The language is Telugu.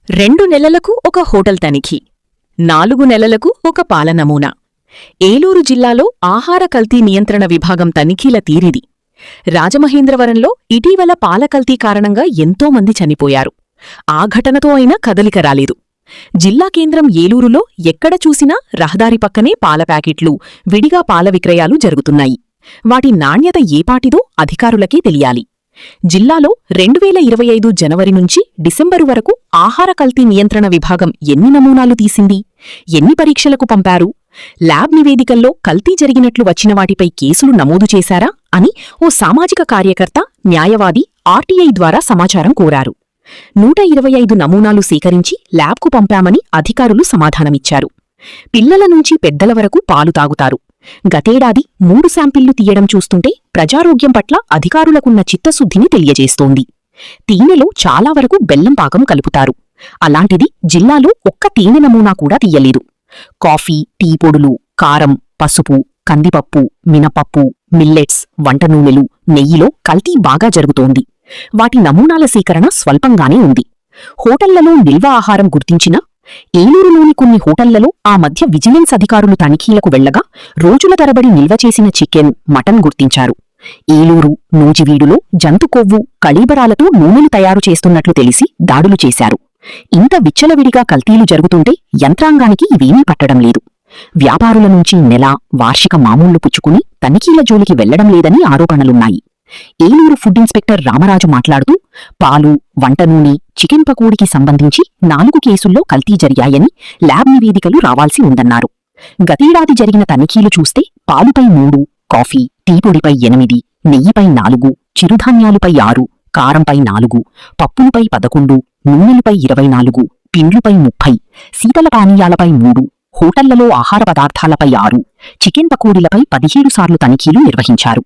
2 నెలలకు ఒక హోటల్ తనిఖీ, 4 నెలలకు ఒక పాల నమూనా. ఏలూరు జిల్లాలో ఆహార కల్తీ నియంత్రణ విభాగం తనిఖీల తీరిది. రాజమహేంద్రవరంలో ఇటీవల పాల కల్తీ కారణంగా ఎంతోమంది చనిపోయారు. ఆ ఘటనతో అయినా కదలిక రాలేదు. జిల్లా కేంద్రం ఏలూరులో ఎక్కడ చూసినా రహదారి పక్కనే పాల ప్యాకెట్లు, విడిగా పాల విక్రయాలు జరుగుతున్నాయి. వాటి నాణ్యత ఏపాటిదో అధికారులకే తెలియాలి. జిల్లాలో 2025 జనవరి నుంచి డిసెంబరు వరకు ఆహార కల్తీ నియంత్రణ విభాగం ఎన్ని నమూనాలు తీసింది, ఎన్ని పరీక్షలకు పంపారు, ల్యాబ్ నివేదికల్లో కల్తీ జరిగినట్లు వచ్చిన వాటిపై కేసులు నమోదు చేశారా అని ఓ సామాజిక కార్యకర్త, న్యాయవాది ఆర్టీఐ ద్వారా సమాచారం కోరారు. 125 నమూనాలు సేకరించి ల్యాబ్కు పంపామని అధికారులు సమాధానమిచ్చారు. పిల్లల నుంచి పెద్దల వరకు పాలు తాగుతారు. గతేడాది 3 శాంపిళ్లు తీయడం చూస్తుంటే ప్రజారోగ్యం పట్ల అధికారులకున్న చిత్తశుద్ధిని తెలియజేస్తోంది. తేనెలో చాలా వరకు బెల్లం పాకం కలుపుతారు. అలాంటిది జిల్లాలో ఒక్క తేనె నమూనా కూడా తీయలేదు. కాఫీ, టీ పొడులు, కారం, పసుపు, కందిపప్పు, మినపప్పు, మిల్లెట్స్, వంట నూనెలు, నెయ్యిలో కల్తీ బాగా జరుగుతోంది. వాటి నమూనాల సేకరణ స్వల్పంగానే ఉంది. హోటళ్లలో నిల్వ ఆహారం గుర్తించినా ఏలూరులోని కొన్ని హోటళ్లలో ఆ మధ్య విజిలెన్స్ అధికారులు తనిఖీలకు వెళ్లగా రోజుల తరబడి నిల్వ చేసిన చికెన్, మటన్ గుర్తించారు. ఏలూరు, నూజివీడులో జంతు కొవ్వు, కళీబరాలతో నూనెలు తయారు చేస్తున్నట్లు తెలిసి దాడులు చేశారు. ఇంత విచ్చలవిడిగా కల్తీలు జరుగుతుంటే యంత్రాంగానికి ఇవేమీ పట్టడం లేదు. వ్యాపారుల నుంచి నెల, వార్షిక మామూళ్లు పుచ్చుకుని తనిఖీల జోలికి వెళ్లడం లేదని ఆరోపణలున్నాయి. ఏలూరు ఫుడ్ ఇన్స్పెక్టర్ రామరాజు మాట్లాడుతూ, పాలు, వంట నూనె, చికెన్ పకోడీకి సంబంధించి 4 కేసుల్లో కల్తీ జరిగాయని ల్యాబ్ నివేదికలు రావాల్సి ఉందన్నారు. గతేడాది జరిగిన తనిఖీలు చూస్తే పాలుపై 3, కాఫీ, టీ పొడిపై 8, నెయ్యిపై 4, చిరుధాన్యాలుపై 6, కారంపై 4, పప్పులపై 11, నూనెలపై 24, పిండ్లుపై 30, శీతల పానీయాలపై 3, హోటళ్లలో ఆహార పదార్థాలపై 6, చికెన్ పకోడీలపై 17 సార్లు తనిఖీలు నిర్వహించారు.